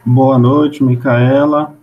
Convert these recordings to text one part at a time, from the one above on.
Boa noite, Micaela.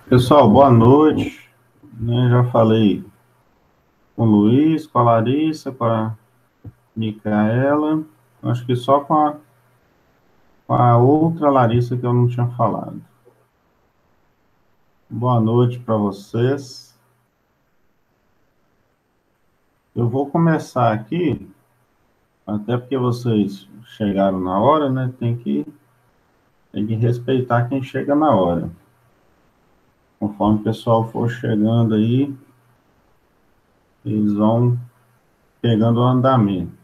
Pessoal, boa noite. Já falei com o Luiz, com a Larissa, com a Micaela. Acho que só com a outra Larissa que eu não tinha falado. Boa noite para vocês. Eu vou começar aqui, até porque vocês chegaram na hora, né? Tem que respeitar quem chega na hora. Conforme o pessoal for chegando aí, eles vão pegando o andamento.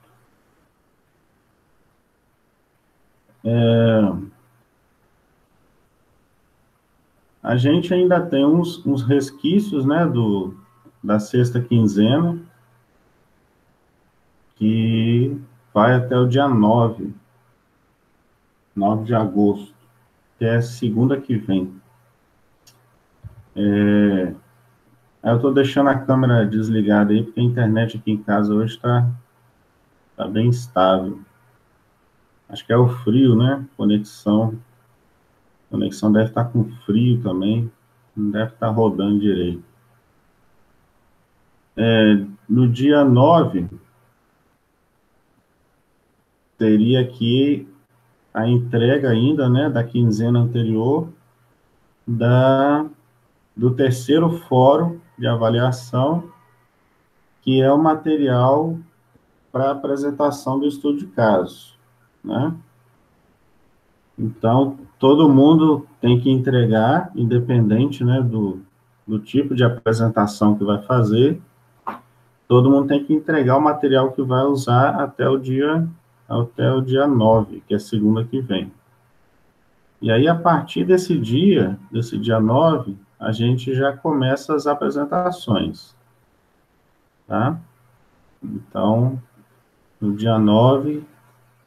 A gente ainda tem uns resquícios, né, da sexta quinzena, que vai até o dia 9 de agosto, que é segunda que vem. Eu estou deixando a câmera desligada aí, porque a internet aqui em casa hoje está Tá bem estável. Acho que é o frio, né? Conexão deve estar com frio também. Não deve estar rodando direito. No dia 9 teria aqui a entrega ainda, né, da quinzena anterior, do terceiro fórum de avaliação, que é o material para apresentação do estudo de caso, né? Então, todo mundo tem que entregar, independente, né, do tipo de apresentação que vai fazer, todo mundo tem que entregar o material que vai usar até o dia 9, que é segunda que vem. E aí, a partir desse dia 9, a gente já começa as apresentações, tá? Então, no dia 9,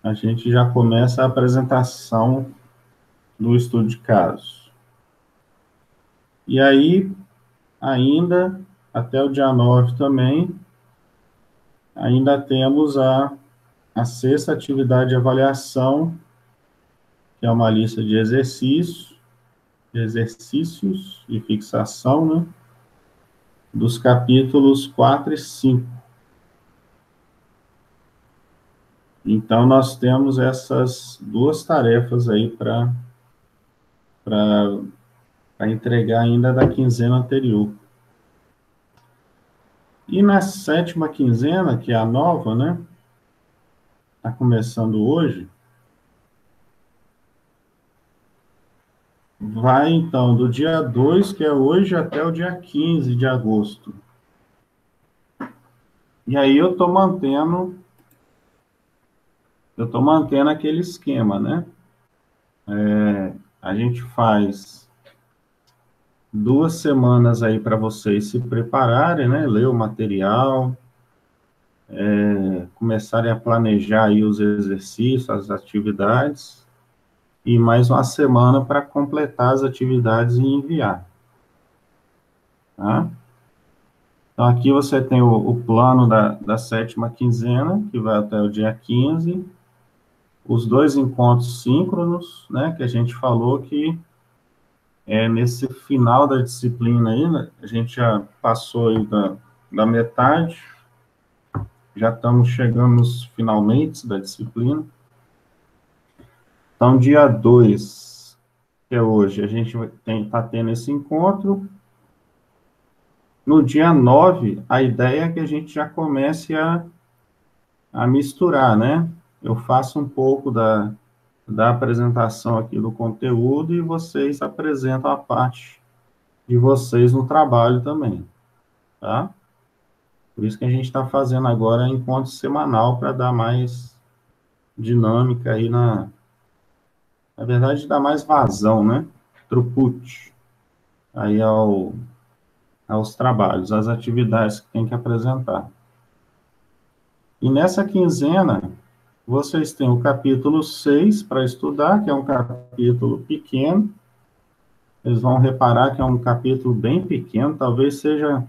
a gente já começa a apresentação do estudo de casos. E aí, ainda, até o dia 9 também, ainda temos a sexta atividade de avaliação, que é uma lista de exercícios de fixação, né, dos capítulos 4 e 5. Então, nós temos essas duas tarefas aí para entregar ainda da quinzena anterior. E na sétima quinzena, que é a nova, né, está começando hoje, vai, então, do dia 2, que é hoje, até o dia 15 de agosto. E aí eu estou mantendo aquele esquema, né? A gente faz 2 semanas aí para vocês se prepararem, né? Ler o material, começarem a planejar aí os exercícios, as atividades, e mais uma semana para completar as atividades e enviar, tá? Então, aqui você tem o plano da sétima quinzena, que vai até o dia 15, os 2 encontros síncronos, né, que a gente falou que nesse final da disciplina aí, né, a gente já passou aí da metade, já estamos chegando nos finalmente da disciplina. Então, dia 2, que é hoje, a gente está tendo esse encontro. No dia 9, a ideia é que a gente já comece a misturar, né? Eu faço um pouco da apresentação aqui do conteúdo e vocês apresentam a parte de vocês no trabalho também, tá? Por isso que a gente está fazendo agora encontro semanal para dar mais dinâmica aí na verdade, dar mais vazão, né? Throughput aí aos trabalhos, às atividades que tem que apresentar. E nessa quinzena, vocês têm o capítulo 6 para estudar, que é um capítulo pequeno. Eles vão reparar que é um capítulo bem pequeno, talvez seja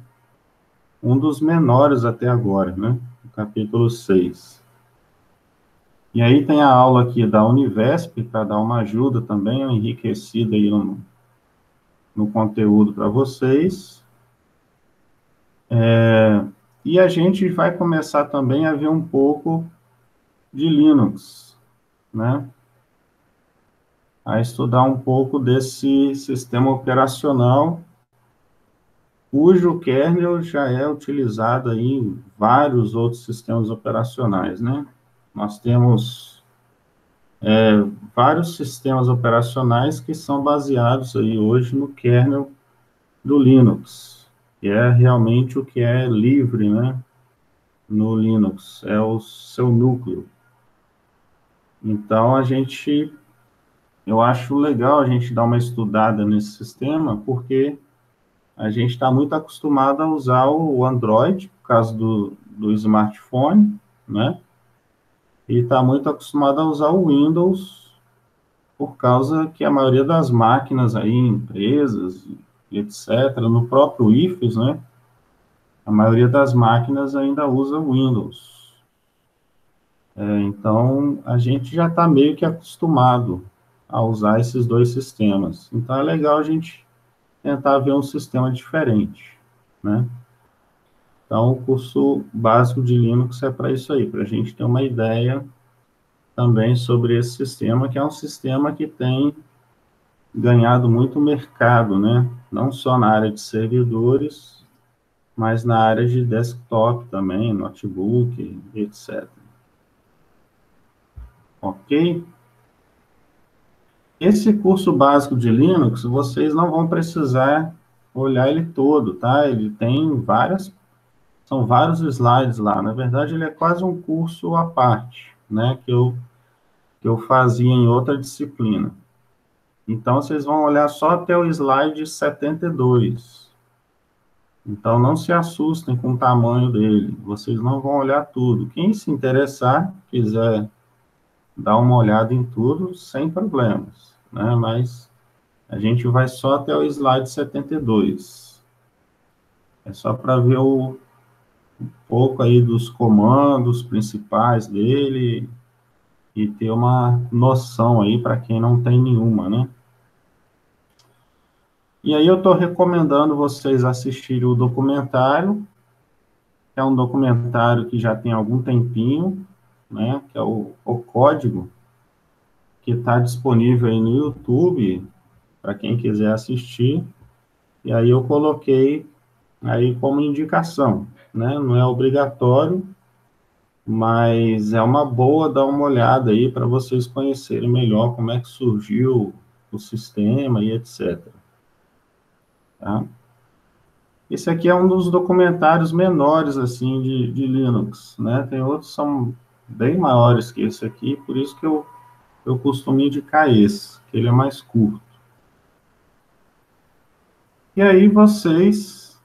um dos menores até agora, né? O capítulo 6. E aí tem a aula aqui da Univesp, para dar uma ajuda também, enriquecida aí no conteúdo para vocês. E a gente vai começar também a ver um pouco de Linux, né? A estudar um pouco desse sistema operacional, cujo kernel já é utilizado aí em vários outros sistemas operacionais, né? Nós temos vários sistemas operacionais que são baseados aí hoje no kernel do Linux, que é realmente o que é livre, né? No Linux, é o seu núcleo. Então, eu acho legal a gente dar uma estudada nesse sistema, porque a gente está muito acostumado a usar o Android, por causa do smartphone, né? E está muito acostumado a usar o Windows, por causa que a maioria das máquinas aí, empresas, etc., no próprio IFES, né? A maioria das máquinas ainda usa Windows. Então, a gente já está meio que acostumado a usar esses dois sistemas. Então, é legal a gente tentar ver um sistema diferente, né? Então, o curso básico de Linux é para isso aí, para a gente ter uma ideia também sobre esse sistema, que é um sistema que tem ganhado muito mercado, né? Não só na área de servidores, mas na área de desktop também, notebook, etc. Ok? Esse curso básico de Linux, vocês não vão precisar olhar ele todo, tá? Ele tem são vários slides lá. Na verdade, ele é quase um curso à parte, né? Que eu fazia em outra disciplina. Então, vocês vão olhar só até o slide 72. Então, não se assustem com o tamanho dele. Vocês não vão olhar tudo. Quem se interessar, quiser dar uma olhada em tudo, sem problemas, né? Mas a gente vai só até o slide 72. É só para ver um pouco aí dos comandos principais dele e ter uma noção aí para quem não tem nenhuma, né? E aí eu estou recomendando vocês assistirem o documentário, que é um documentário que já tem algum tempinho, né? Que é o Código, que está disponível aí no YouTube, para quem quiser assistir. E aí eu coloquei aí como indicação, né? Não é obrigatório, mas é uma boa dar uma olhada aí para vocês conhecerem melhor como é que surgiu o sistema e etc. Tá? Esse aqui é um dos documentários menores, assim, de Linux, né? Tem outros que são bem maiores que esse aqui, por isso que eu costumo indicar esse, que ele é mais curto. E aí vocês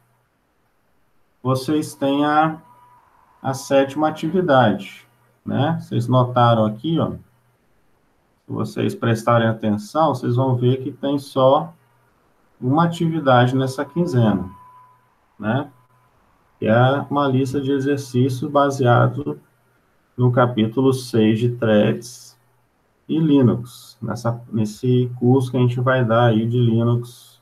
têm a sétima atividade, né? Vocês notaram aqui, ó, se vocês prestarem atenção, vocês vão ver que tem só uma atividade nessa quinzena, né? Que é uma lista de exercícios baseado no capítulo 6 de Threads e Linux, nesse curso que a gente vai dar aí de Linux,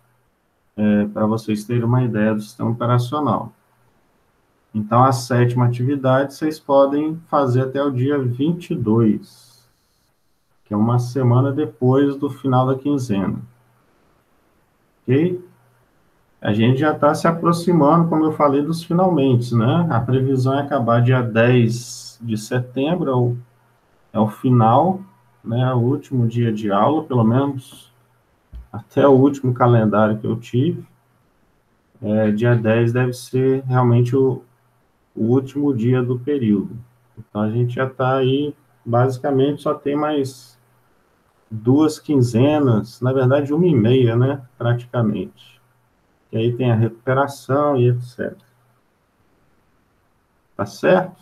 para vocês terem uma ideia do sistema operacional. Então, a sétima atividade vocês podem fazer até o dia 22, que é uma semana depois do final da quinzena. Ok? A gente já está se aproximando, como eu falei, dos finalmente, né? A previsão é acabar dia 10 de setembro, é o final, né? O último dia de aula, pelo menos até o último calendário que eu tive. Dia 10 deve ser realmente o último dia do período. Então, a gente já está aí, basicamente, só tem mais 2 quinzenas, na verdade, 1 e meia, né? Praticamente. E aí tem a recuperação e etc. Tá certo?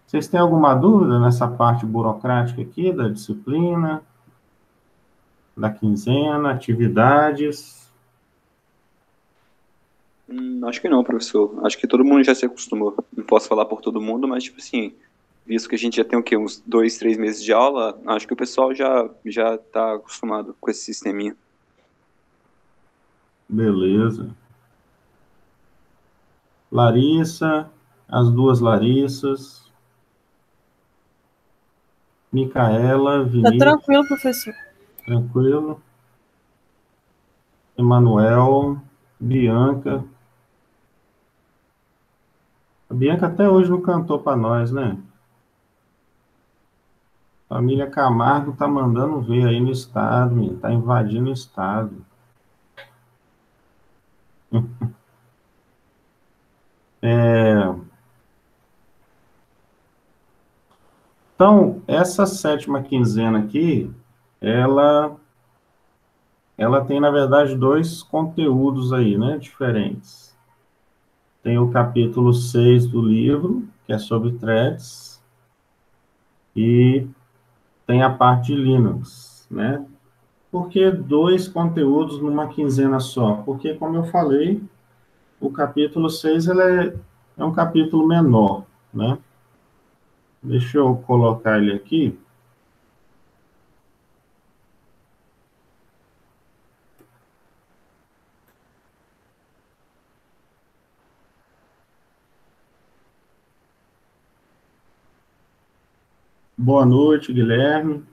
Vocês têm alguma dúvida nessa parte burocrática aqui da disciplina, da quinzena, atividades? Acho que não, professor. Acho que todo mundo já se acostumou. Não posso falar por todo mundo, mas, tipo assim, visto que a gente já tem o quê? Uns 2, 3 meses de aula, acho que o pessoal já tá acostumado com esse sisteminha. Beleza. Larissa, as duas Larissas, Micaela, Tá Vinícius, tranquilo, professor. tranquilo. Emanuel, Bianca. A Bianca até hoje não cantou para nós, né? Família Camargo tá mandando ver aí no estado, menino, tá invadindo o estado. Então, essa sétima quinzena aqui, ela, ela tem, na verdade, dois conteúdos aí, né, diferentes. Tem o capítulo 6 do livro, que é sobre threads, e tem a parte de Linux, né? Por que dois conteúdos numa quinzena só? Porque, como eu falei, o capítulo 6 ele é um capítulo menor, né? Deixa eu colocar ele aqui. Boa noite, Guilherme.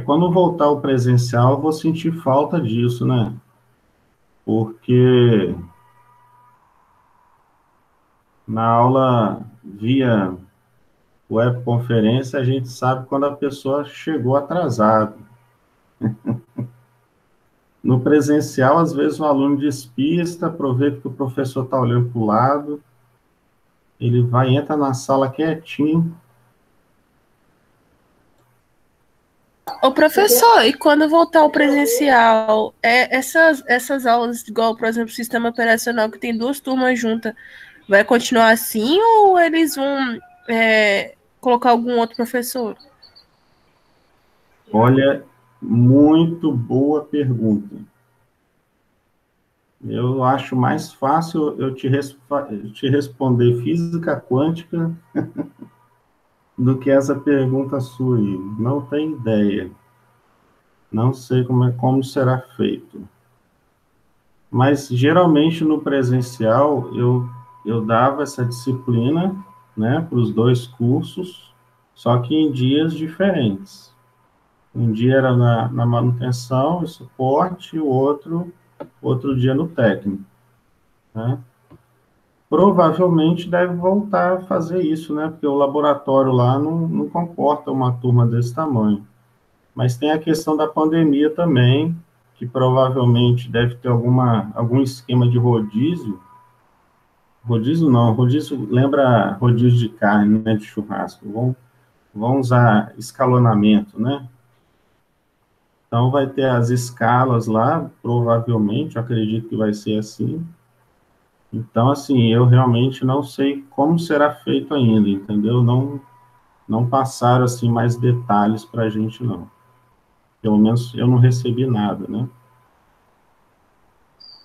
Quando voltar ao presencial, eu vou sentir falta disso, né? Porque na aula via webconferência, a gente sabe quando a pessoa chegou atrasada. No presencial, às vezes, o aluno despista, aproveita que o professor está olhando para o lado, ele vai, entra na sala quietinho. Ô, professor, e quando voltar ao presencial, essas aulas, igual, por exemplo, sistema operacional, que tem duas turmas juntas, vai continuar assim ou eles vão colocar algum outro professor? Olha, muito boa pergunta. Eu acho mais fácil eu te responder física quântica do que essa pergunta sua aí. Não tenho ideia. Não sei como será feito. Mas, geralmente, no presencial, eu dava essa disciplina, né, para os dois cursos, só que em dias diferentes. Um dia era na manutenção e suporte, e o outro dia no técnico, né? Provavelmente deve voltar a fazer isso, né? Porque o laboratório lá não comporta uma turma desse tamanho. Mas tem a questão da pandemia também, que provavelmente deve ter algum esquema de rodízio. Rodízio não, rodízio lembra rodízio de carne, né? De churrasco. Vão usar escalonamento, né? Então vai ter as escalas lá, provavelmente, eu acredito que vai ser assim. Então, assim, eu realmente não sei como será feito ainda, entendeu? Não passaram, assim, mais detalhes para a gente, não. Pelo menos eu não recebi nada, né?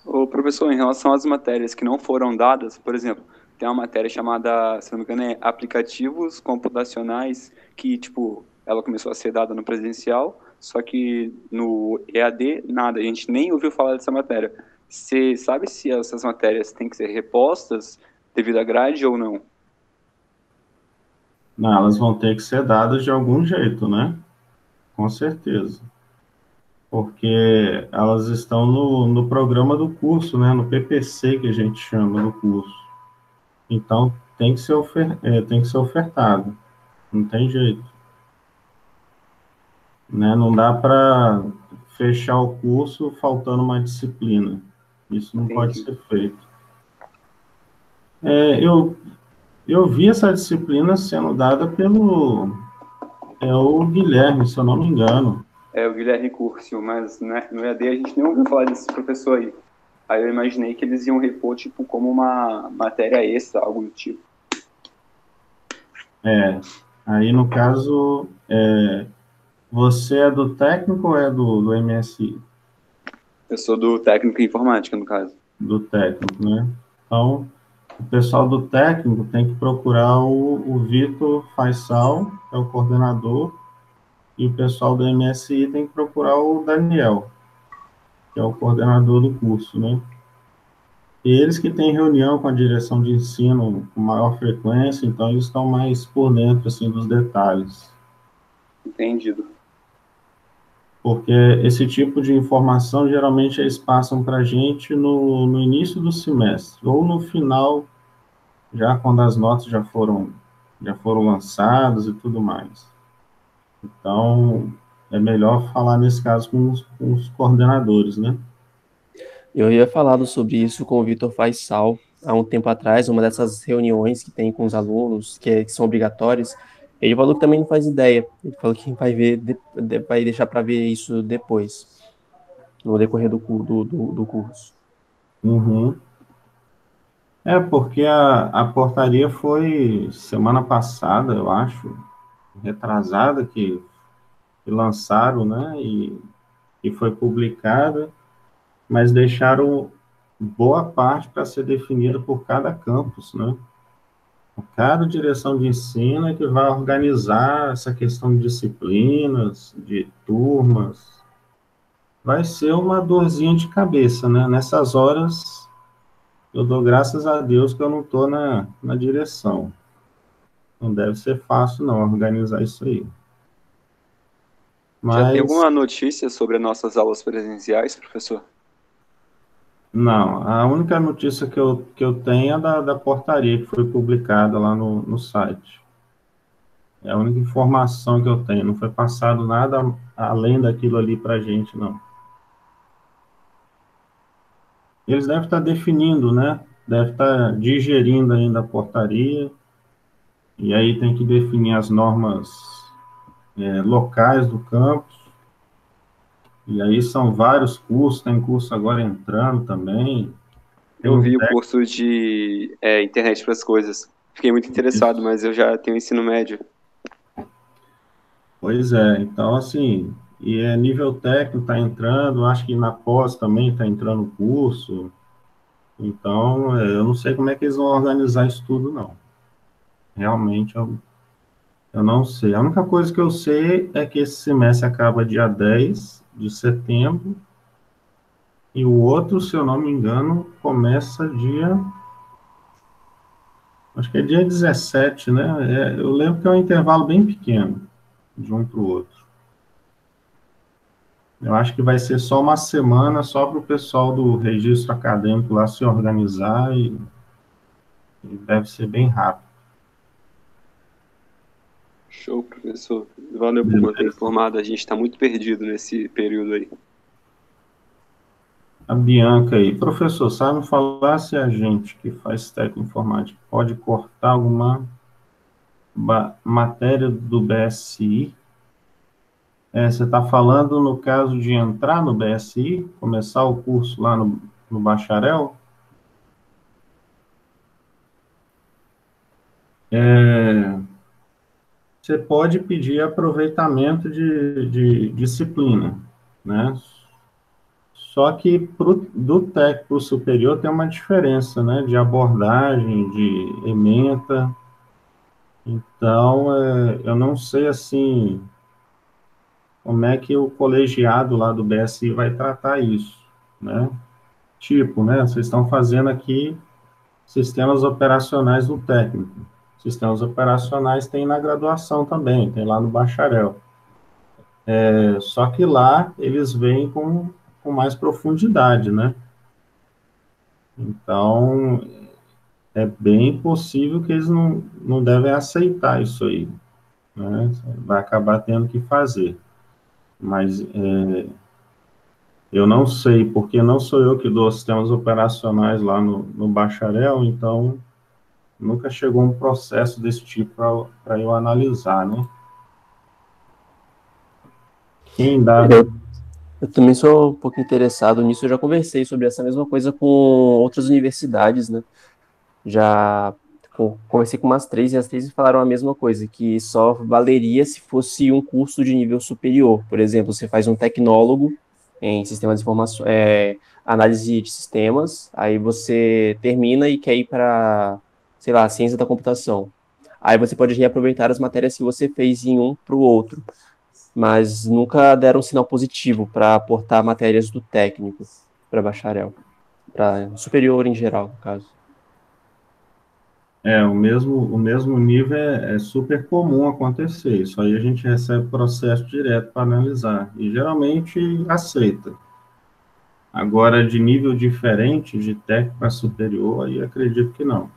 Ô, professor, em relação às matérias que não foram dadas, por exemplo, tem uma matéria chamada, se não me engano, aplicativos computacionais, que, tipo, ela começou a ser dada no presencial, só que no EAD, nada, a gente nem ouviu falar dessa matéria. Você sabe se essas matérias têm que ser repostas devido à grade ou não? Não, elas vão ter que ser dadas de algum jeito, né? Com certeza. Porque elas estão no programa do curso, né? No PPC, que a gente chama do curso. Então, tem que ser ofertado. Não tem jeito. Né? Não dá para fechar o curso faltando uma disciplina. Isso não pode Entendi. ser feito. Eu vi essa disciplina sendo dada pelo o Guilherme, se eu não me engano. É o Guilherme Curcio, mas né, no EAD a gente nem ouviu falar desse professor aí. Aí eu imaginei que eles iam repor, tipo, como uma matéria extra, algo do tipo. Aí no caso, você é do técnico ou é do MSI? Eu sou do técnico em informática, no caso. Do técnico, né? Então, o pessoal do técnico tem que procurar o Vitor Faisal, que é o coordenador, e o pessoal do MSI tem que procurar o Daniel, que é o coordenador do curso, né? Eles que têm reunião com a direção de ensino com maior frequência, então eles estão mais por dentro, assim, dos detalhes. Entendido. Porque esse tipo de informação, geralmente, eles passam para a gente no início do semestre, ou no final, já quando as notas já foram lançadas e tudo mais. Então, é melhor falar, nesse caso, com os coordenadores, né? Eu ia falado sobre isso com o Vitor Faisal há um tempo atrás, uma dessas reuniões que tem com os alunos, que são obrigatórias. Ele falou que também não faz ideia. Ele falou que vai ver, vai deixar para ver isso depois, no decorrer do curso. Uhum. É, porque a portaria foi semana passada, eu acho, retrasada, que lançaram, né, e foi publicada, mas deixaram boa parte para ser definida por cada campus, né? Cada direção de ensino é que vai organizar essa questão de disciplinas, de turmas. Vai ser uma dorzinha de cabeça, né? Nessas horas, eu dou graças a Deus que eu não estou na direção. Não deve ser fácil, não, organizar isso aí. Já tem Mas, alguma notícia sobre as nossas aulas presenciais, professor? não, a única notícia que eu tenho é da portaria que foi publicada lá no site. É a única informação que eu tenho. Não foi passado nada além daquilo ali para a gente, não. Eles devem estar definindo, né? Deve estar digerindo ainda a portaria, e aí tem que definir as normas locais do campus, e aí são vários cursos, tem curso agora entrando também, tem Eu um vi o curso de Internet para as Coisas. Fiquei muito interessado, mas eu já tenho ensino médio. pois é, então assim, e nível técnico está entrando, acho que na pós também está entrando curso, então eu não sei como é que eles vão organizar isso tudo, não. Realmente eu não sei. A única coisa que eu sei é que esse semestre acaba dia 10 de setembro e o outro, se eu não me engano, começa dia. Acho que é dia 17, né? Eu lembro que é um intervalo bem pequeno de um para o outro. Eu acho que vai ser só uma semana só para o pessoal do registro acadêmico lá se organizar e deve ser bem rápido. Show, professor. Valeu por manter Beleza. informado. A gente está muito perdido nesse período aí. A Bianca aí. Professor, sabe me falar se a gente que faz técnico informática pode cortar alguma matéria do BSI? Você está falando no caso de entrar no BSI, começar o curso lá no bacharel? Você pode pedir aproveitamento de disciplina, né? Só que do técnico para o superior tem uma diferença, né? De abordagem, de ementa. Então, eu não sei assim como é que o colegiado lá do BSI vai tratar isso, né? Tipo, né? Vocês estão fazendo aqui sistemas operacionais do técnico. Sistemas operacionais tem na graduação também, tem lá no bacharel. Só que lá eles vêm com mais profundidade, né? Então, é bem possível que eles não devem aceitar isso aí, né? Vai acabar tendo que fazer. Mas eu não sei, porque não sou eu que dou sistemas operacionais lá no bacharel, então nunca chegou um processo desse tipo para eu analisar, né? Quem dá. Eu também sou um pouco interessado nisso, eu já conversei sobre essa mesma coisa com outras universidades, né? Já conversei com umas três e as três me falaram a mesma coisa, que só valeria se fosse um curso de nível superior. Por exemplo, você faz um tecnólogo em sistemas de informação, análise de sistemas, aí você termina e quer ir para, sei lá, ciência da computação. Aí você pode reaproveitar as matérias que você fez em um para o outro, mas nunca deram um sinal positivo para aportar matérias do técnico para bacharel, para superior em geral, no caso. O mesmo nível é super comum acontecer. Isso aí a gente recebe processo direto para analisar e geralmente aceita. Agora, de nível diferente, de técnico para superior, aí acredito que não.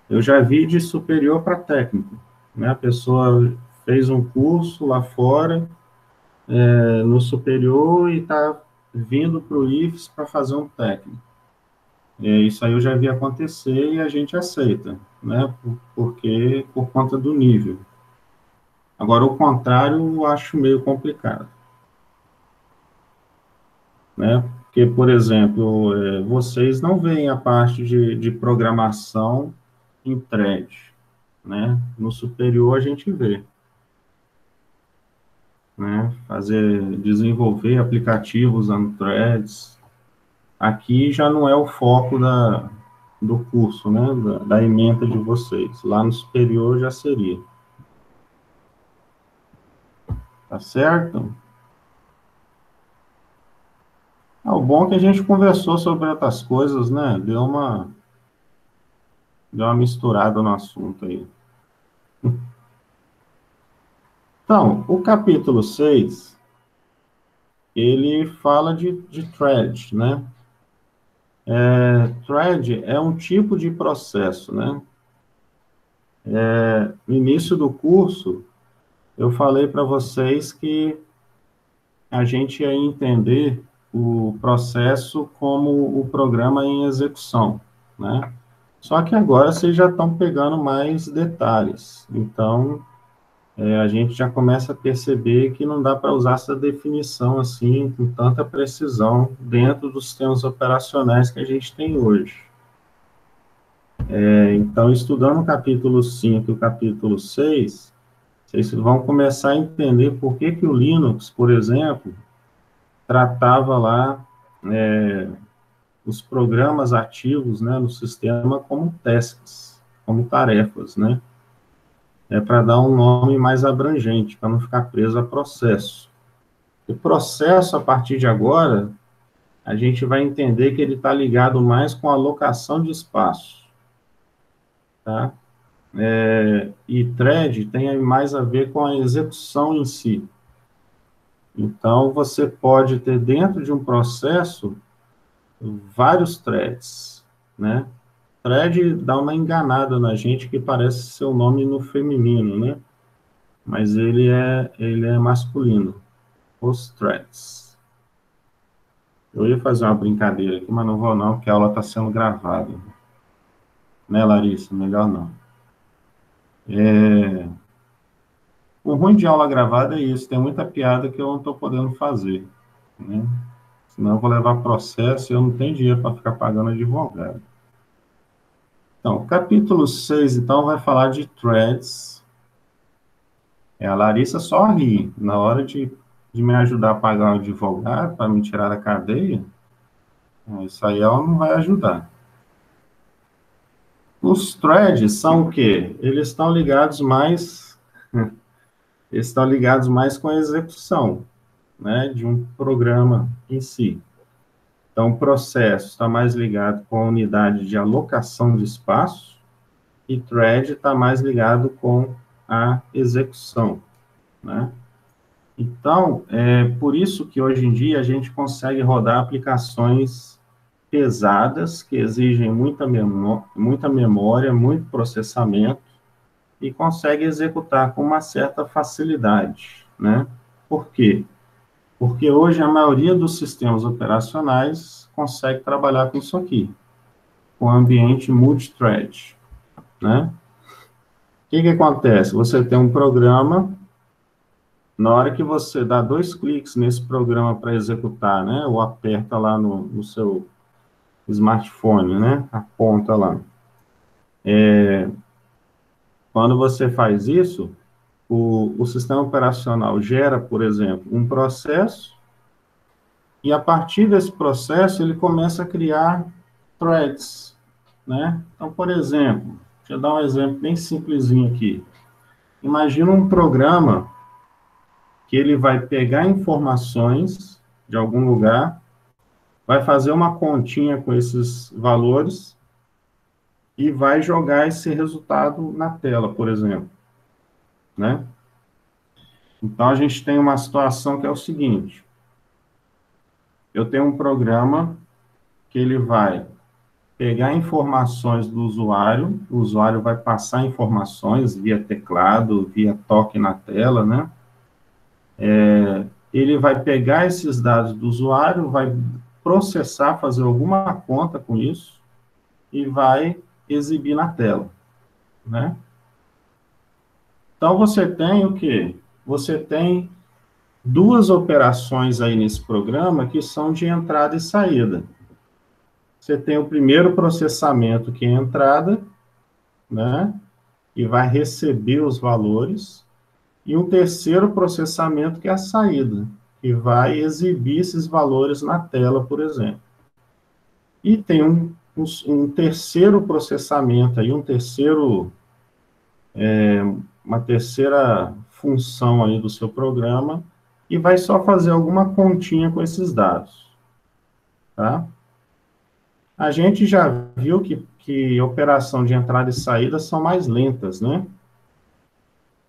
Eu já vi de superior para técnico, né? A pessoa fez um curso lá fora, no superior, e está vindo para o IFES para fazer um técnico. Isso aí eu já vi acontecer e a gente aceita, né? Porque por conta do nível. Agora, o contrário, eu acho meio complicado, né? Porque, por exemplo, vocês não veem a parte de programação em thread, né? No superior a gente vê, né? Desenvolver aplicativos usando threads. Aqui já não é o foco do curso, né? Da ementa de vocês. Lá no superior já seria. Tá certo? O bom é que a gente conversou sobre outras coisas, né? Deu uma misturada no assunto aí. Então, o capítulo 6, ele fala de thread, né? Thread é um tipo de processo, né? No início do curso, eu falei para vocês que a gente ia entender o processo como o programa em execução, né? Só que agora vocês já estão pegando mais detalhes. Então, a gente já começa a perceber que não dá para usar essa definição assim, com tanta precisão, dentro dos sistemas operacionais que a gente tem hoje. Então, estudando o capítulo 5 e o capítulo 6, vocês vão começar a entender por que o Linux, por exemplo, tratava lá os programas ativos, né, no sistema como tasks, como tarefas, né? Para dar um nome mais abrangente, para não ficar preso a processo. O processo, a partir de agora, a gente vai entender que ele está ligado mais com a alocação de espaço, tá? E thread tem mais a ver com a execução em si. Então, você pode ter dentro de um processo vários threads, né? Thread dá uma enganada na gente que parece ser o nome no feminino, né? Mas ele é masculino. Os threads. Eu ia fazer uma brincadeira aqui, mas não vou não, porque a aula está sendo gravada. Né, Larissa? Melhor não. O ruim de aula gravada é isso, tem muita piada que eu não estou podendo fazer, né? Senão eu vou levar processo e eu não tenho dinheiro para ficar pagando advogado. Então, o capítulo 6, então, vai falar de threads. A Larissa só ri. Na hora de me ajudar a pagar um advogado, para me tirar da cadeia, isso aí ela não vai ajudar. Os threads são o quê? Eles estão ligados mais com a execução, né, de um programa em si. Então, o processo está mais ligado com a unidade de alocação de espaço e thread está mais ligado com a execução, né? Então, por isso que hoje em dia a gente consegue rodar aplicações pesadas, que exigem muita memória, muito processamento, e consegue executar com uma certa facilidade, né? Por quê? Porque hoje a maioria dos sistemas operacionais consegue trabalhar com isso aqui, com ambiente multithread, né? O que acontece? Você tem um programa, na hora que você dá 2 cliques nesse programa para executar, né? Ou aperta lá no seu smartphone, né? Aponta lá. Quando você faz isso, o sistema operacional gera, por exemplo, um processo, e a partir desse processo ele começa a criar threads, né? Então, por exemplo, deixa eu dar um exemplo bem simplesinho aqui. Imagina um programa que ele vai pegar informações de algum lugar, vai fazer uma continha com esses valores e vai jogar esse resultado na tela, por exemplo, né? Então, a gente tem uma situação que é o seguinte: eu tenho um programa que ele vai pegar informações do usuário, o usuário vai passar informações via teclado, via toque na tela, né? Ele vai pegar esses dados do usuário, vai processar, fazer alguma conta com isso e vai exibir na tela, né? Então, você tem o quê? Você tem duas operações aí nesse programa que são de entrada e saída. Você tem o primeiro processamento, que é a entrada, né? E vai receber os valores. E um terceiro processamento, que é a saída, que vai exibir esses valores na tela, por exemplo. E tem um terceiro processamento, aí, uma terceira função aí do seu programa, e vai só fazer alguma continha com esses dados. Tá? A gente já viu que operação de entrada e saída são mais lentas, né?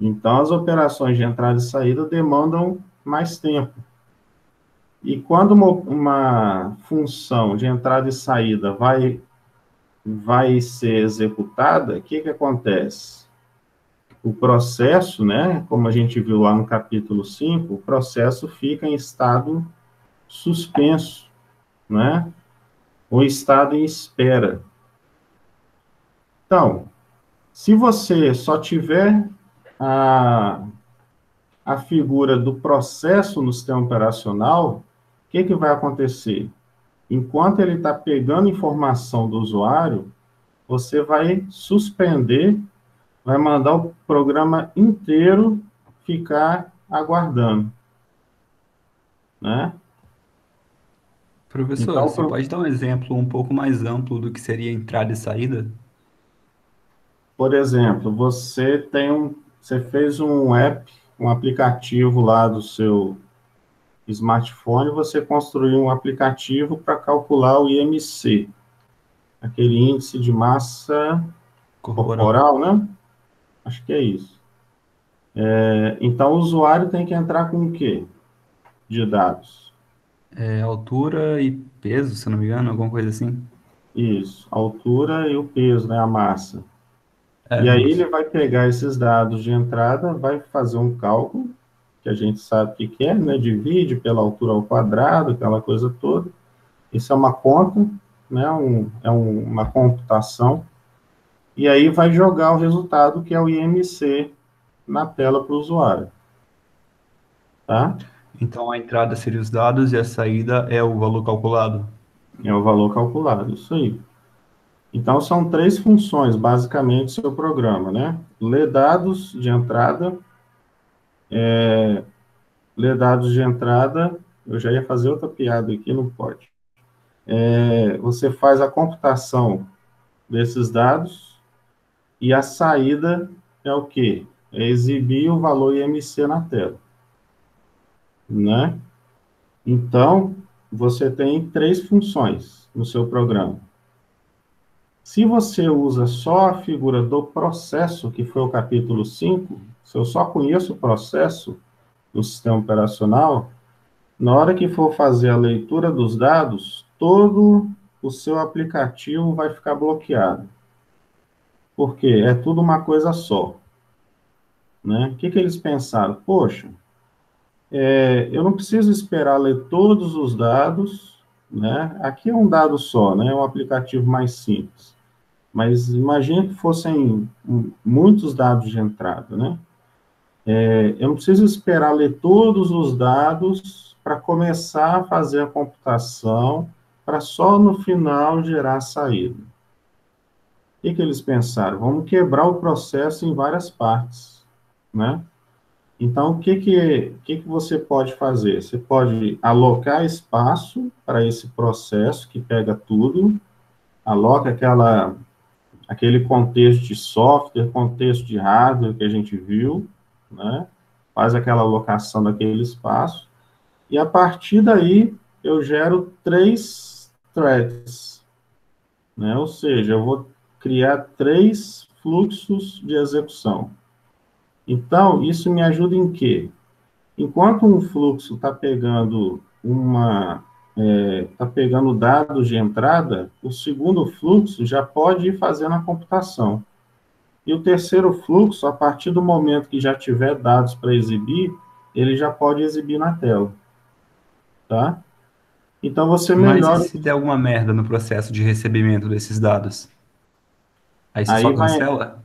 Então, as operações de entrada e saída demandam mais tempo. E quando uma função de entrada e saída vai ser executada, o que acontece? O processo, né, como a gente viu lá no capítulo 5, o processo fica em estado suspenso, né? Ou estado em espera. Então, se você só tiver a figura do processo no sistema operacional, o que vai acontecer? Enquanto ele está pegando informação do usuário, você vai suspender, vai mandar o programa inteiro ficar aguardando, né? Professor, Então, você pode dar um exemplo um pouco mais amplo do que seria entrada e saída? por exemplo, você fez um app, um aplicativo lá do seu smartphone, você construiu um aplicativo para calcular o IMC, aquele índice de massa corporal, né? Acho que é isso. Então, o usuário tem que entrar com o quê? De dados. Altura e peso, se eu não me engano, alguma coisa assim. Isso, a altura e o peso, né? A massa. E aí Massa. ele vai pegar esses dados de entrada, vai fazer um cálculo, que a gente sabe o que é, né? Divide pela altura ao quadrado, aquela coisa toda. Isso é uma conta, né? Uma computação. E aí vai jogar o resultado, que é o IMC, na tela para o usuário. Tá? Então a entrada seria os dados e a saída é o valor calculado. É o valor calculado, isso aí. Então, são três funções, basicamente, do seu programa, né? Ler dados de entrada, eu já ia fazer outra piada aqui, não pode. Você faz a computação desses dados, e a saída é o quê? É exibir o valor IMC na tela, né? Então, você tem três funções no seu programa. Se você usa só a figura do processo, que foi o capítulo 5, se eu só conheço o processo no sistema operacional, na hora que for fazer a leitura dos dados, todo o seu aplicativo vai ficar bloqueado. Porque é tudo uma coisa só. Né? O que eles pensaram? Poxa, eu não preciso esperar ler todos os dados, né? Aqui é um dado só, né? É um aplicativo mais simples. Mas imagine que fossem muitos dados de entrada, né? Eu não preciso esperar ler todos os dados para começar a fazer a computação, para só no final gerar a saída. O que eles pensaram? Vamos quebrar o processo em várias partes, né? Então, o que você pode fazer? Você pode alocar espaço para esse processo que pega tudo, aloca aquele contexto de software, contexto de hardware que a gente viu, né? Faz aquela alocação daquele espaço, e a partir daí eu gero 3 threads, né? Ou seja, eu vou criar 3 fluxos de execução. Então, isso me ajuda em quê? Enquanto um fluxo está pegando dados de entrada, o segundo fluxo já pode ir fazendo a computação. E o terceiro fluxo, a partir do momento que já tiver dados para exibir, ele já pode exibir na tela. Tá? Então, você melhora... Mas e se der alguma merda no processo de recebimento desses dados? Aí você Aí só cancela?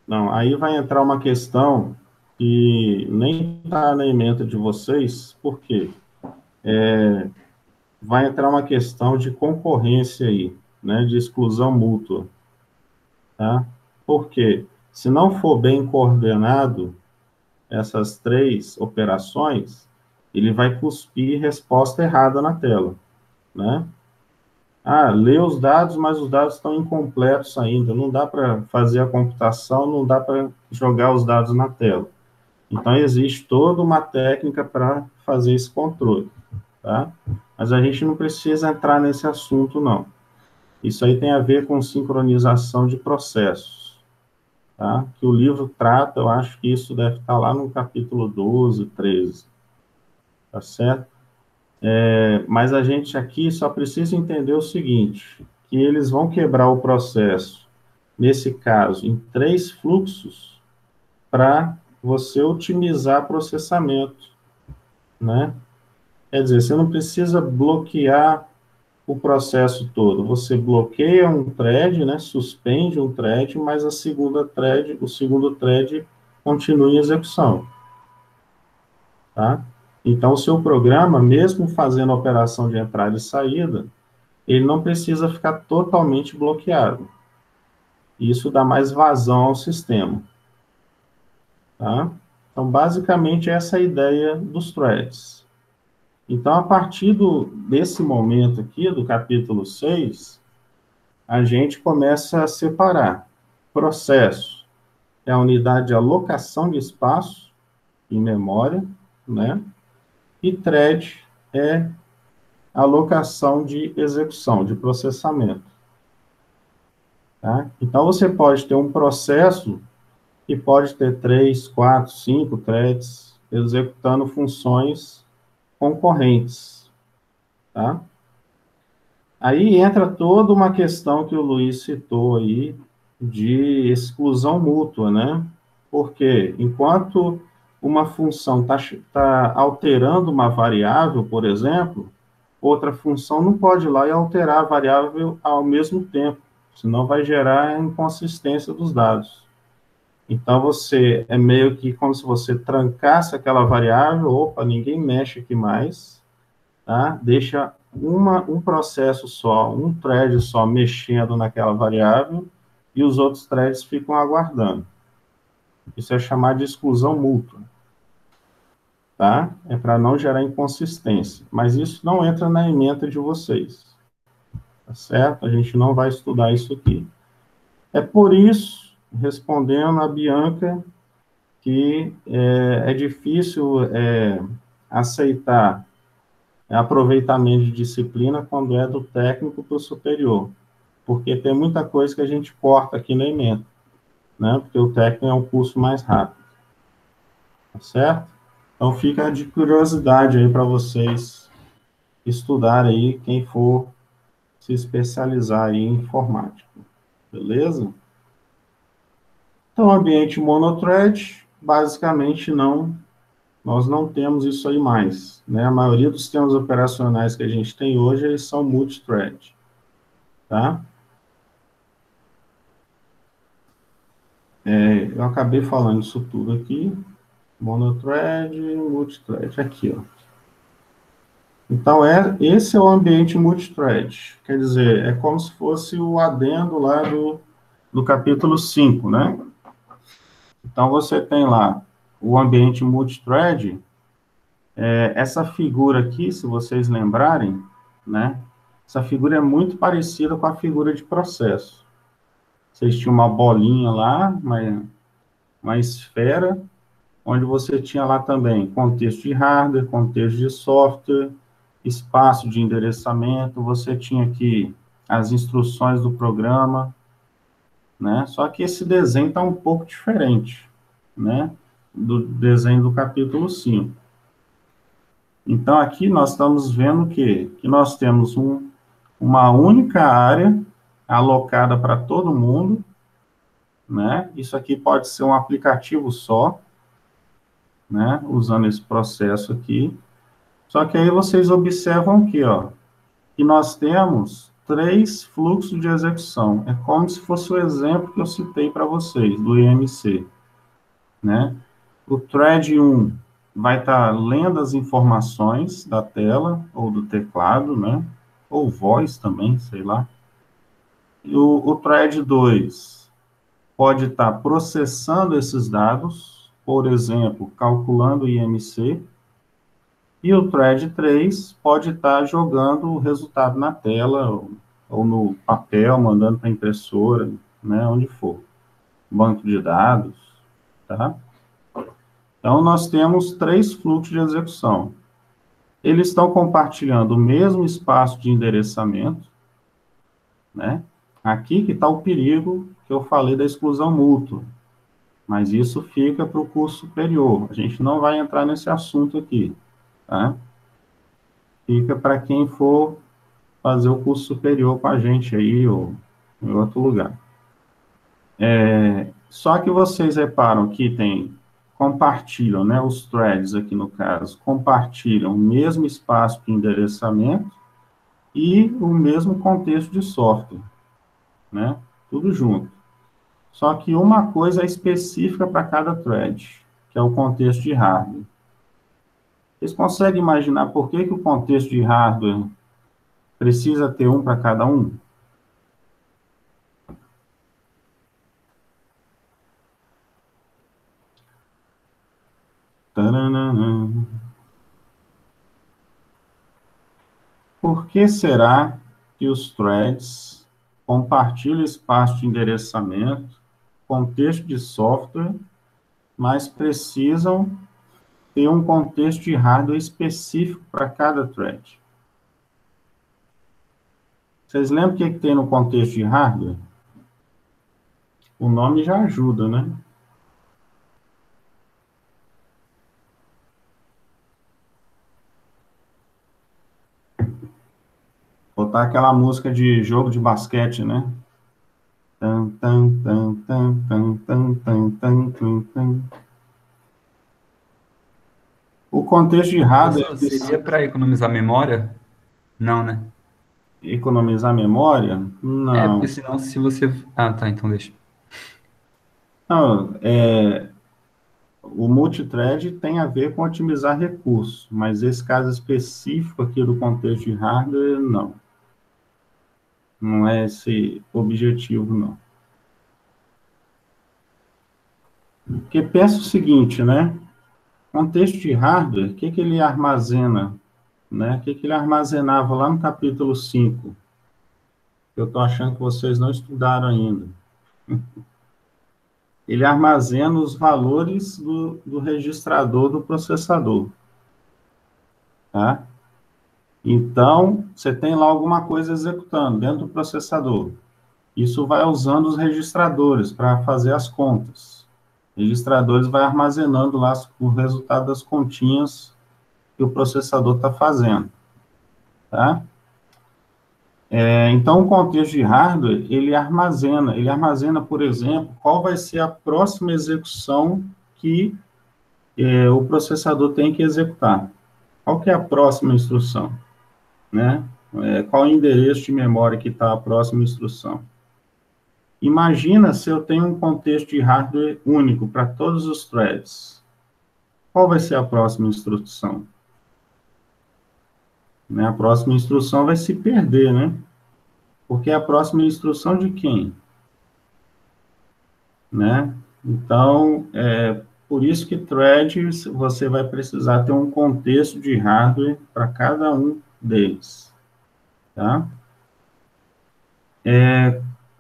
Não, aí vai entrar uma questão que nem está na ementa de vocês, por quê? Vai entrar uma questão de concorrência aí, né, de exclusão mútua, tá? Porque se não for bem coordenado essas três operações, ele vai cuspir resposta errada na tela, né? Lê os dados, mas os dados estão incompletos ainda, não dá para fazer a computação, não dá para jogar os dados na tela. Então, existe toda uma técnica para fazer esse controle, tá? Mas a gente não precisa entrar nesse assunto, não. Isso aí tem a ver com sincronização de processos, tá? Que o livro trata, eu acho que isso deve estar lá no capítulo 12, 13, tá certo? Mas a gente aqui só precisa entender o seguinte, que eles vão quebrar o processo, nesse caso, em 3 fluxos, para você otimizar processamento, né? Quer dizer, você não precisa bloquear o processo todo. Você bloqueia um thread, né? Suspende um thread, mas o segundo thread continua em execução, tá? Então, o seu programa, mesmo fazendo a operação de entrada e saída, ele não precisa ficar totalmente bloqueado. Isso dá mais vazão ao sistema, tá? Então, basicamente, essa é a ideia dos threads. Então, a partir desse momento aqui, do capítulo 6, a gente começa a separar. Processo é a unidade de alocação de espaço em memória, né? E thread é a alocação de execução, de processamento. Tá? Então, você pode ter um processo que pode ter 3, 4, 5 threads executando funções concorrentes, tá? Aí entra toda uma questão que o Luiz citou aí de exclusão mútua, né? Porque enquanto uma função tá alterando uma variável, por exemplo, outra função não pode ir lá e alterar a variável ao mesmo tempo, senão vai gerar inconsistência dos dados. Então, é meio que como se você trancasse aquela variável, opa, ninguém mexe aqui mais, tá? Deixa um processo só, um thread só mexendo naquela variável e os outros threads ficam aguardando. Isso é chamado de exclusão mútua, tá? É para não gerar inconsistência. Mas isso não entra na ementa de vocês, tá certo? A gente não vai estudar isso aqui. É por isso, respondendo a Bianca, que é difícil aceitar aproveitamento de disciplina quando é do técnico para o superior, porque tem muita coisa que a gente corta aqui na ementa, né? Porque o técnico é um curso mais rápido, tá certo? Então fica de curiosidade aí para vocês estudarem aí, quem for se especializar aí em informática, beleza? Então, ambiente monothread, basicamente nós não temos isso aí mais, né? A maioria dos sistemas operacionais que a gente tem hoje, eles são multithread, tá? Eu acabei falando isso tudo aqui, monothread, multithread, aqui, ó. Então, esse é o ambiente multithread, quer dizer, é como se fosse o adendo lá do capítulo 5, né? Então, você tem lá o ambiente multithread. Essa figura aqui, se vocês lembrarem, né? Essa figura é muito parecida com a figura de processo. Vocês tinham uma bolinha lá, uma esfera, onde você tinha lá também contexto de hardware, contexto de software, espaço de endereçamento, você tinha aqui as instruções do programa, né? Só que esse desenho está um pouco diferente, né? Do desenho do capítulo 5. Então, aqui nós estamos vendo que nós temos uma única área alocada para todo mundo, né? Isso aqui pode ser um aplicativo só, né? Usando esse processo aqui. Só que aí vocês observam aqui, ó, que nós temos 3 fluxos de execução. É como se fosse o exemplo que eu citei para vocês, do IMC, né? O thread 1 vai estar lendo as informações da tela ou do teclado, né? Ou voz também, sei lá. E o thread 2 pode estar processando esses dados, por exemplo, calculando o IMC, e o thread 3 pode estar jogando o resultado na tela ou no papel, mandando para a impressora, né, onde for. Banco de dados, tá? Então, nós temos 3 fluxos de execução. Eles estão compartilhando o mesmo espaço de endereçamento, né? Aqui que está o perigo que eu falei da exclusão mútua. Mas isso fica para o curso superior. A gente não vai entrar nesse assunto aqui, tá? Fica para quem for fazer o curso superior com a gente aí, ou em outro lugar. Só que vocês reparam que compartilham, né, os threads aqui no caso, compartilham o mesmo espaço de endereçamento e o mesmo contexto de software, né, tudo junto. Só que uma coisa é específica para cada thread, que é o contexto de hardware. Vocês conseguem imaginar por que o contexto de hardware precisa ter um para cada um? Taranana. Por que será que os threads compartilham espaço de endereçamento, contexto de software, mas precisam ter um contexto de hardware específico para cada thread? Vocês lembram o que tem no contexto de hardware? O nome já ajuda, né? Botar aquela música de jogo de basquete, né? Tan, tan, tan, tan, tan, tan, tan, tan, tan, tan. O contexto de hardware... Seria para economizar memória? Não, né? Economizar memória? Não. Porque senão se você... Ah, tá, então deixa. Não, o multithread tem a ver com otimizar recursos, mas esse caso específico aqui do contexto de hardware, não. Não é esse objetivo, não. Porque pensa o seguinte, né? Contexto de hardware, o que ele armazena? Né? O que ele armazenava lá no capítulo 5? Eu estou achando que vocês não estudaram ainda. Ele armazena os valores do registrador do processador. Tá? Então, você tem lá alguma coisa executando dentro do processador. Isso vai usando os registradores para fazer as contas. Registradores vai armazenando lá o resultado das continhas que o processador está fazendo. Tá? Então, o contexto de hardware, ele armazena, por exemplo, qual vai ser a próxima execução que o processador tem que executar. Qual que é a próxima instrução? Né? Qual o endereço de memória que está a próxima instrução? Imagina se eu tenho um contexto de hardware único para todos os threads. Qual vai ser a próxima instrução? Né? A próxima instrução vai se perder, né? Porque é a próxima instrução de quem? Né? Então, por isso que threads, você vai precisar ter um contexto de hardware para cada um deles. Tá?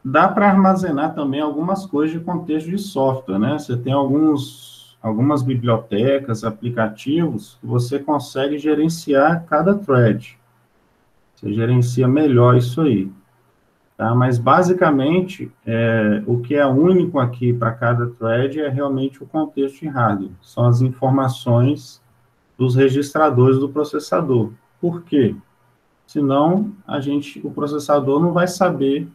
Dá para armazenar também algumas coisas de contexto de software, né? Você tem algumas bibliotecas, aplicativos, que você consegue gerenciar cada thread. Você gerencia melhor isso aí. Tá? Mas, basicamente, o que é único aqui para cada thread é realmente o contexto de hardware. São as informações dos registradores do processador. Por quê? Senão, o processador não vai saber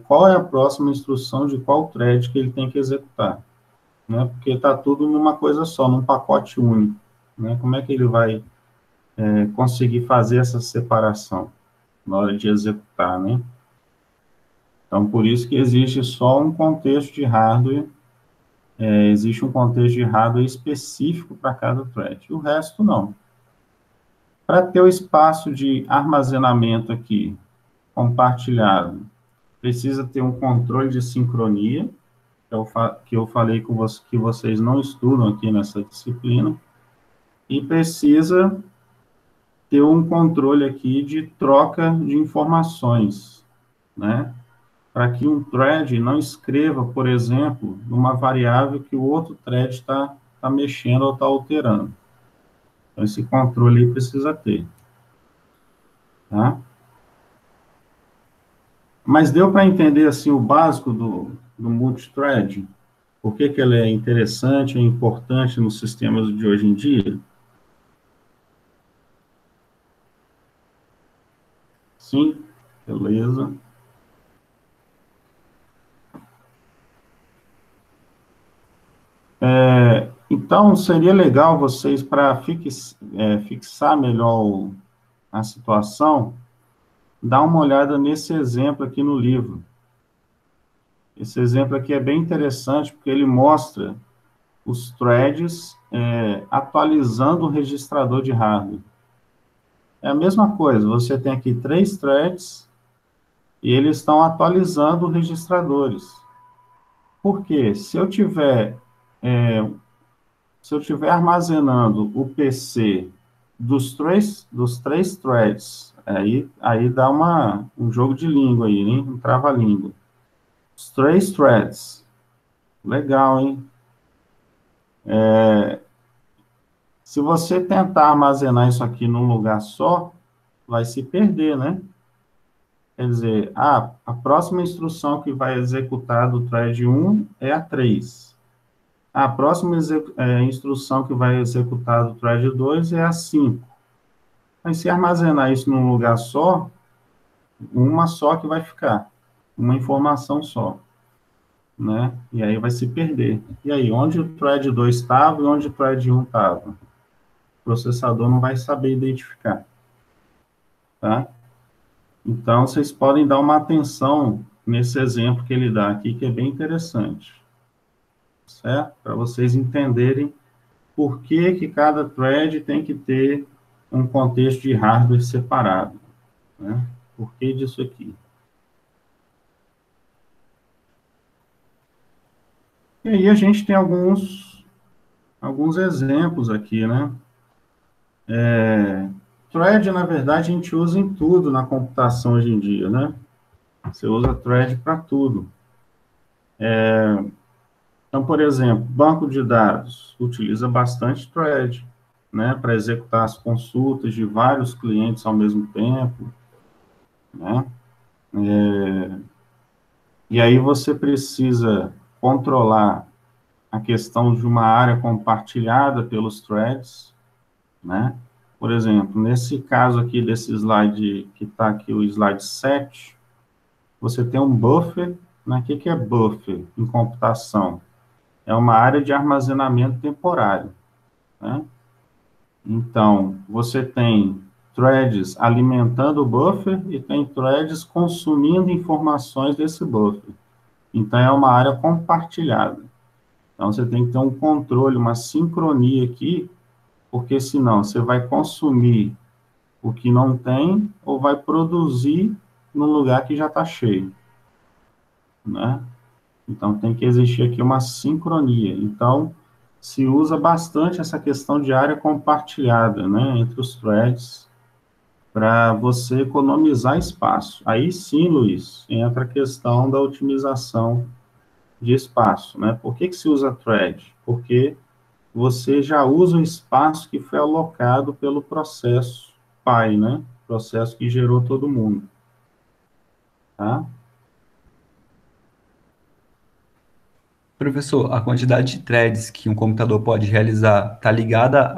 qual é a próxima instrução de qual thread que ele tem que executar. Né? Porque está tudo numa coisa só, num pacote único. Né? Como é que ele vai conseguir fazer essa separação na hora de executar, né? Então, por isso que existe só um contexto de hardware existe um contexto de hardware específico para cada thread. O resto, não. Para ter o espaço de armazenamento aqui, compartilhado, precisa ter um controle de sincronia, que eu falei que vocês não estudam aqui nessa disciplina, e precisa ter um controle aqui de troca de informações, né? Para que um thread não escreva, por exemplo, numa variável que o outro thread está mexendo ou está alterando. Então, esse controle aí precisa ter. Tá? Mas deu para entender, assim, o básico do multithread? Por que ele é interessante, é importante nos sistemas de hoje em dia? Sim? Beleza. Então, seria legal vocês, para fixar melhor a situação, dar uma olhada nesse exemplo aqui no livro. Esse exemplo aqui é bem interessante, porque ele mostra os threads atualizando o registrador de hardware. É a mesma coisa, você tem aqui 3 threads, e eles estão atualizando registradores. Por quê? Se eu tiver armazenando o PC dos três threads, aí dá um jogo de língua aí, hein? Um trava-língua. Os 3 threads. Legal, hein? Se você tentar armazenar isso aqui num lugar só, vai se perder, né? Quer dizer, a próxima instrução que vai executar do thread 1 é a 3. A próxima instrução que vai executar do thread 2 é a 5. Mas se armazenar isso num lugar só, uma só que vai ficar, uma informação só, né? E aí vai se perder. E aí, onde o thread 2 estava e onde o thread 1 estava? O processador não vai saber identificar, tá? Então, vocês podem dar uma atenção nesse exemplo que ele dá aqui, que é bem interessante, certo? Para vocês entenderem por que cada thread tem que ter um contexto de hardware separado, né? Por que disso aqui? E aí a gente tem alguns exemplos aqui, né? Thread, na verdade, a gente usa em tudo na computação hoje em dia, né? Você usa thread para tudo. Então, por exemplo, banco de dados utiliza bastante thread, né? Para executar as consultas de vários clientes ao mesmo tempo, né? E aí você precisa controlar a questão de uma área compartilhada pelos threads, né? Por exemplo, nesse caso aqui desse slide, que está aqui o slide 7, você tem um buffer, né? O que é buffer em computação? É uma área de armazenamento temporário, né? Então, você tem threads alimentando o buffer e tem threads consumindo informações desse buffer. Então, é uma área compartilhada. Então, você tem que ter um controle, uma sincronia aqui, porque senão você vai consumir o que não tem ou vai produzir no lugar que já está cheio, né? Então, tem que existir aqui uma sincronia. Então, se usa bastante essa questão de área compartilhada, né, entre os threads, para você economizar espaço. Aí sim, Luiz, entra a questão da otimização de espaço, né? Por que se usa thread? Porque você já usa o espaço que foi alocado pelo processo pai, né? Processo que gerou todo mundo, tá? Professor, a quantidade de threads que um computador pode realizar está ligada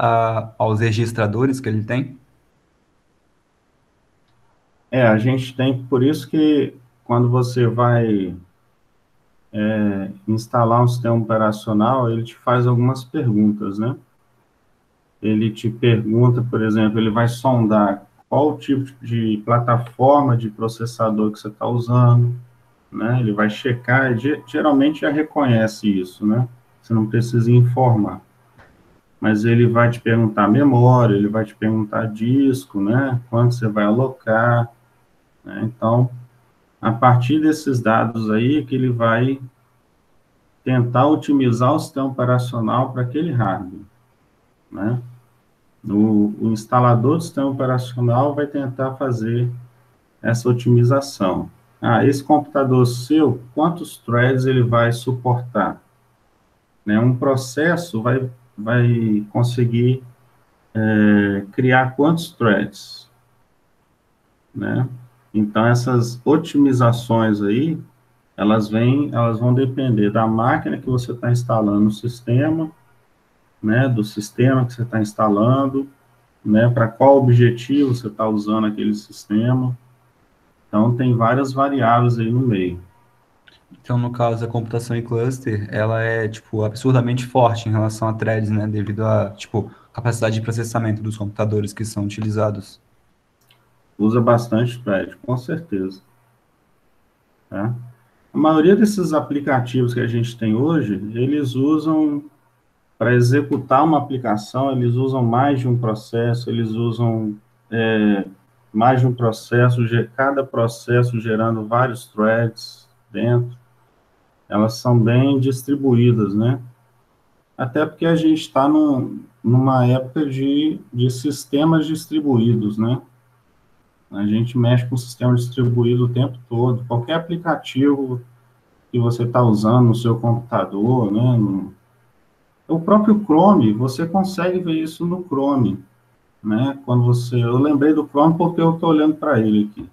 aos registradores que ele tem? A gente tem, por isso que quando você vai instalar um sistema operacional, ele te faz algumas perguntas, né? Ele te pergunta, por exemplo, ele vai sondar qual o tipo de plataforma de processador que você está usando, né? Ele vai checar, geralmente já reconhece isso, né? você não precisa informar. Mas ele vai te perguntar memória, ele vai te perguntar disco, né? Quanto você vai alocar, né? Então, a partir desses dados aí que ele vai tentar otimizar o sistema operacional para aquele hardware, né? O instalador do sistema operacional vai tentar fazer essa otimização. Ah, esse computador seu, quantos threads ele vai suportar? Né? Um processo vai conseguir criar quantos threads? Né? Então, essas otimizações aí, elas vão depender da máquina que você está instalando no sistema, né, do sistema que você está instalando, né, para qual objetivo você está usando aquele sistema. Então, tem várias variáveis aí no meio. Então, no caso, a computação em cluster, ela é, tipo, absurdamente forte em relação a threads, né? Devido à, tipo, capacidade de processamento dos computadores que são utilizados. Usa bastante thread, com certeza. Tá? A maioria desses aplicativos que a gente tem hoje, eles usam, para executar uma aplicação, eles usam mais de um processo, eles usam mais de um processo, cada processo gerando vários threads dentro. Elas são bem distribuídas, né? Até porque a gente está numa época de sistemas distribuídos, né? A gente mexe com o sistema distribuído o tempo todo. Qualquer aplicativo que você está usando no seu computador, né? O próprio Chrome, você consegue ver isso no Chrome, né? Eu lembrei do Chrome porque eu estou olhando para ele aqui.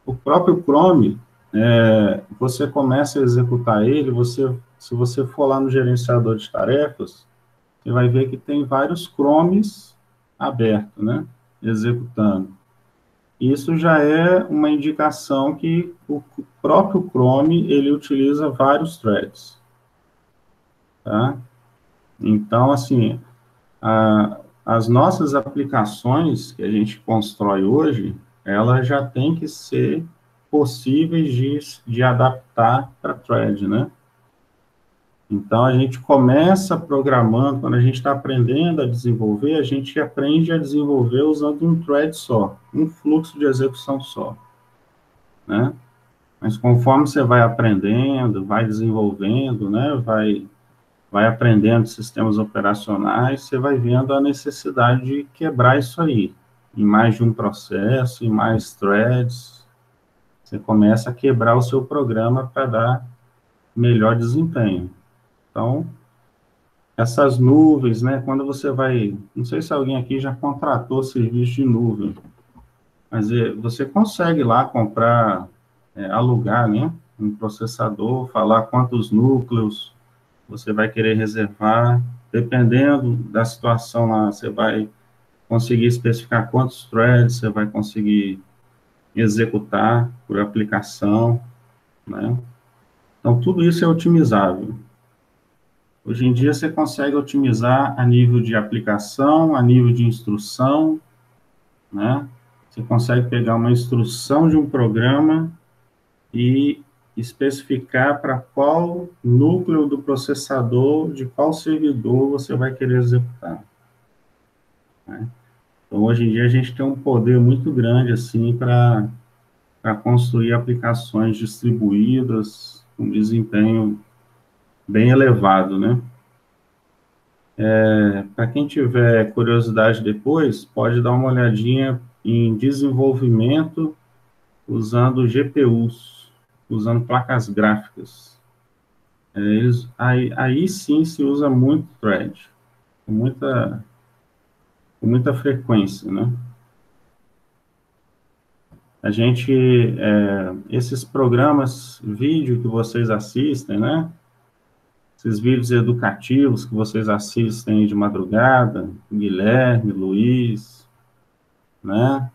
O próprio Chrome, você começa a executar ele, se você for lá no gerenciador de tarefas, você vai ver que tem vários Chromes abertos, né? Executando. Isso já é uma indicação que o próprio Chrome, ele utiliza vários threads, tá? Então, assim, as nossas aplicações que a gente constrói hoje, elas já têm que ser possíveis de adaptar para thread, né? Então, a gente começa programando, quando a gente está aprendendo a desenvolver, a gente aprende a desenvolver usando um thread só, um fluxo de execução só, né? Mas conforme você vai aprendendo, vai desenvolvendo, né? Vai aprendendo sistemas operacionais, você vai vendo a necessidade de quebrar isso aí, em mais de um processo, em mais threads. Você começa a quebrar o seu programa para dar melhor desempenho. Então, essas nuvens, né, quando você vai... Não sei se alguém aqui já contratou serviço de nuvem, mas você consegue lá comprar, alugar, né, um processador, falar quantos núcleos você vai querer reservar, dependendo da situação lá, você vai conseguir especificar quantos threads você vai conseguir executar por aplicação, né? Então, tudo isso é otimizável. Hoje em dia, você consegue otimizar a nível de aplicação, a nível de instrução, né? Você consegue pegar uma instrução de um programa e especificar para qual núcleo do processador, de qual servidor você vai querer executar, né? Então, hoje em dia, a gente tem um poder muito grande, assim, para construir aplicações distribuídas, com desempenho bem elevado, né? Para quem tiver curiosidade depois, pode dar uma olhadinha em desenvolvimento usando GPUs, usando placas gráficas. Aí sim se usa muito thread, com muita frequência, né? Esses programas vídeo que vocês assistem, né? Esses vídeos educativos que vocês assistem de madrugada, Guilherme, Luiz, né?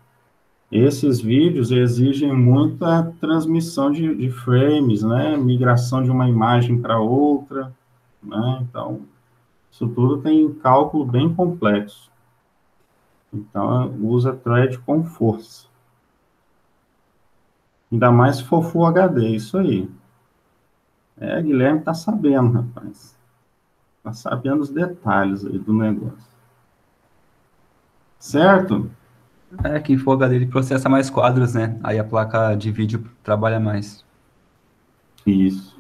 Esses vídeos exigem muita transmissão de frames, né? Migração de uma imagem para outra, né? Então, isso tudo tem cálculo bem complexo. Então, usa thread com força. Ainda mais se for Full HD, isso aí. Guilherme tá sabendo, rapaz. tá sabendo os detalhes aí do negócio. Certo? Quem for HD, ele processa mais quadros, né? Aí a placa de vídeo trabalha mais. Isso.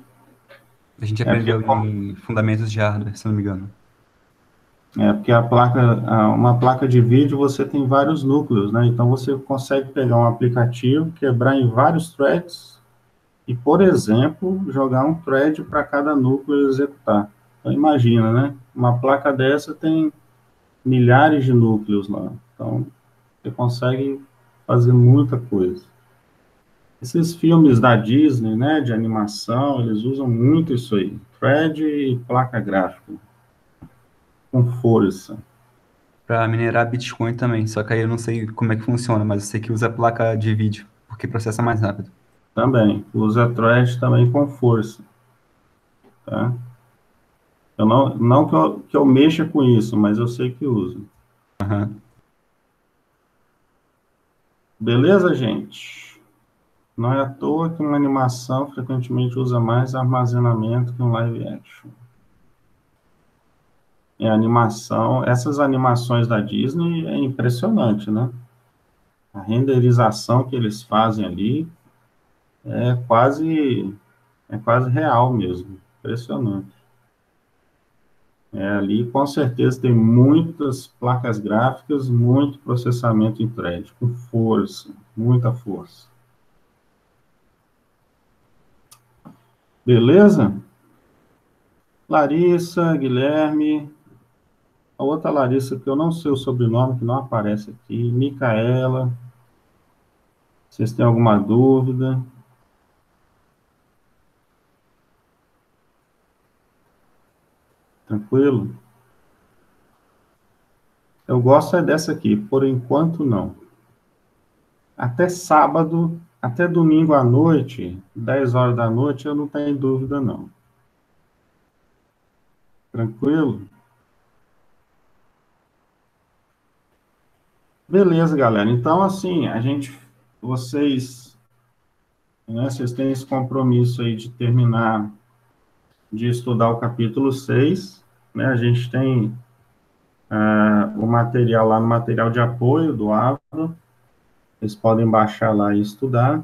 A gente É porque, aprendeu em fundamentos de hardware, se não me engano. porque uma placa de vídeo você tem vários núcleos, né? Então você consegue pegar um aplicativo, quebrar em vários threads e, por exemplo, jogar um thread para cada núcleo executar. Então imagina, né? Uma placa dessa tem milhares de núcleos lá. Então você consegue fazer muita coisa. Esses filmes da Disney, né, de animação, eles usam muito isso aí. Thread e placa gráfica. Com força. Para minerar Bitcoin também, só que aí eu não sei como é que funciona, mas eu sei que usa placa de vídeo, porque processa mais rápido. Também. Usa thread também com força. Tá? Eu não que eu mexa com isso, mas eu sei que usa. Aham. Beleza, gente? Não é à toa que uma animação frequentemente usa mais armazenamento que um live action. A animação, essas animações da Disney é impressionante, né? A renderização que eles fazem ali é quase real mesmo. Impressionante. Ali com certeza tem muitas placas gráficas, muito processamento em thread, com força, muita força. Beleza? Larissa, Guilherme, a outra Larissa que eu não sei o sobrenome, que não aparece aqui, Micaela, vocês têm alguma dúvida? Tranquilo? Eu gosto é dessa aqui, por enquanto não. Até sábado, até domingo à noite, 10 horas da noite, eu não tenho dúvida não. Tranquilo? Beleza, galera. Então, assim, vocês, né, vocês têm esse compromisso aí de terminar de estudar o capítulo 6, né? A gente tem o material lá no material de apoio do Avro, vocês podem baixar lá e estudar.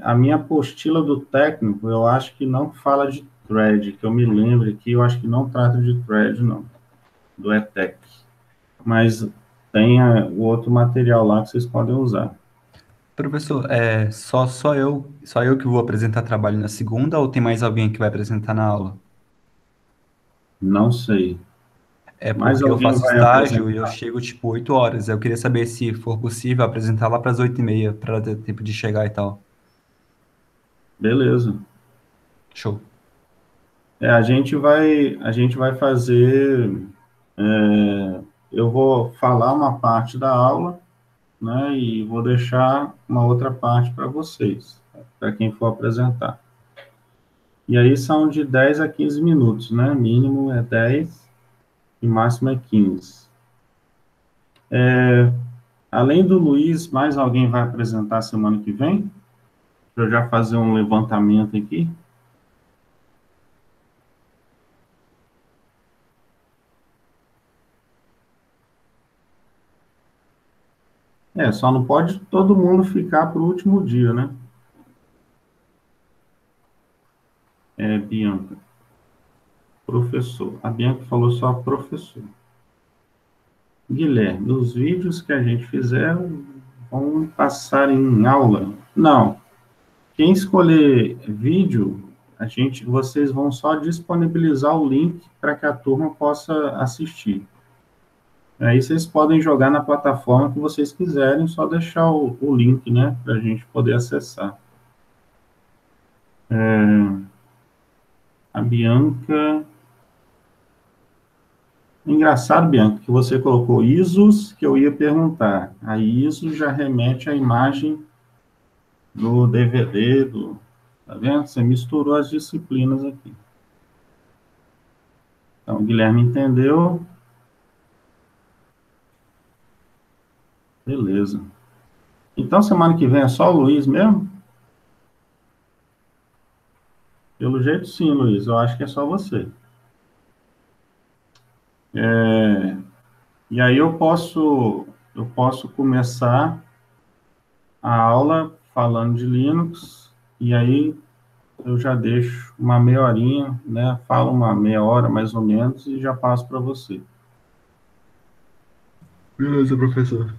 A minha apostila do técnico, eu acho que não fala de thread, que eu me lembre aqui, eu acho que não trata de thread, não, do ETEC. Mas tem o outro material lá que vocês podem usar. Professor, só eu que vou apresentar trabalho na segunda ou tem mais alguém que vai apresentar na aula? Não sei. É Mais porque eu alguém faço vai estágio e eu apresentar? chego tipo 8 horas. Eu queria saber se for possível apresentar lá para as 8h30, para ter tempo de chegar e tal. Beleza. Show. A gente vai fazer. Eu vou falar uma parte da aula, né, e vou deixar uma outra parte para vocês, para quem for apresentar. E aí são de 10 a 15 minutos, né? Mínimo é 10 e máximo é 15. Além do Luiz, mais alguém vai apresentar semana que vem? Para eu já fazer um levantamento aqui. Só não pode todo mundo ficar para o último dia, né? Bianca. Professor. A Bianca falou só professor. Guilherme, os vídeos que a gente fizer vão passar em aula? Não. Quem escolher vídeo, vocês vão só disponibilizar o link para que a turma possa assistir. Aí vocês podem jogar na plataforma que vocês quiserem, só deixar o link, né, para a gente poder acessar. A Bianca... Engraçado, Bianca, que você colocou ISOs, que eu ia perguntar. A ISO já remete à imagem do DVD, tá vendo? Você misturou as disciplinas aqui. Então, o Guilherme entendeu. Beleza. Então, semana que vem é só o Luiz mesmo? Pelo jeito, sim, Luiz. Eu acho que é só você. E aí eu posso começar a aula falando de Linux, e aí eu já deixo uma meia horinha, né? Falo uma meia hora mais ou menos e já passo para você. Beleza, professor.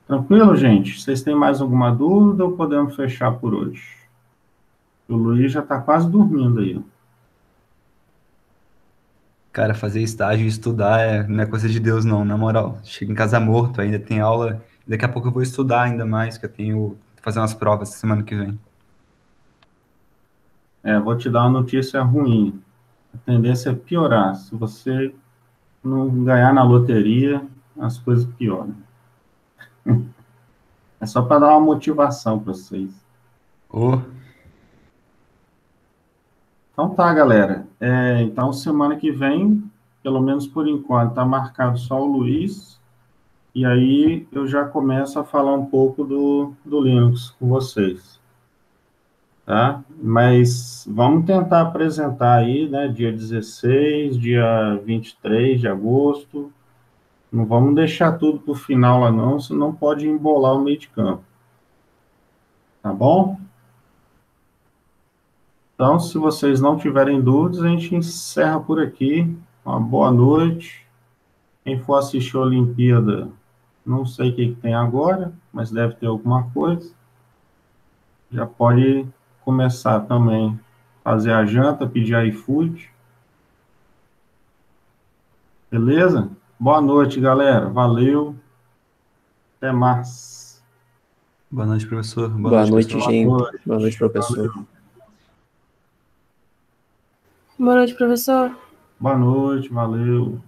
Tranquilo, gente? Vocês têm mais alguma dúvida ou podemos fechar por hoje? O Luiz já está quase dormindo aí. Cara, fazer estágio e estudar não é coisa de Deus, não, na moral. Chego em casa morto, ainda tem aula. Daqui a pouco eu vou estudar ainda mais, que eu tenho que fazer umas provas semana que vem. Vou te dar uma notícia ruim. A tendência é piorar. Se você não ganhar na loteria, as coisas pioram. É só para dar uma motivação para vocês. Ô, Então tá, galera. Então, semana que vem, pelo menos por enquanto, está marcado só o Luiz. E aí eu já começo a falar um pouco do Linux com vocês. Tá? Mas vamos tentar apresentar aí, né? Dia 16, dia 23 de agosto. Não vamos deixar tudo para o final lá não, senão pode embolar o meio de campo. Tá bom? Então, se vocês não tiverem dúvidas, a gente encerra por aqui. Uma boa noite. Quem for assistir a Olimpíada, não sei o que tem agora, mas deve ter alguma coisa. Já pode começar também a fazer a janta, pedir iFood. Beleza? Boa noite, galera. Valeu. Até mais. boa noite, professor. Boa noite, pessoal. gente. Boa noite. Boa noite, professor. Valeu. Boa noite, professor. Boa noite, valeu.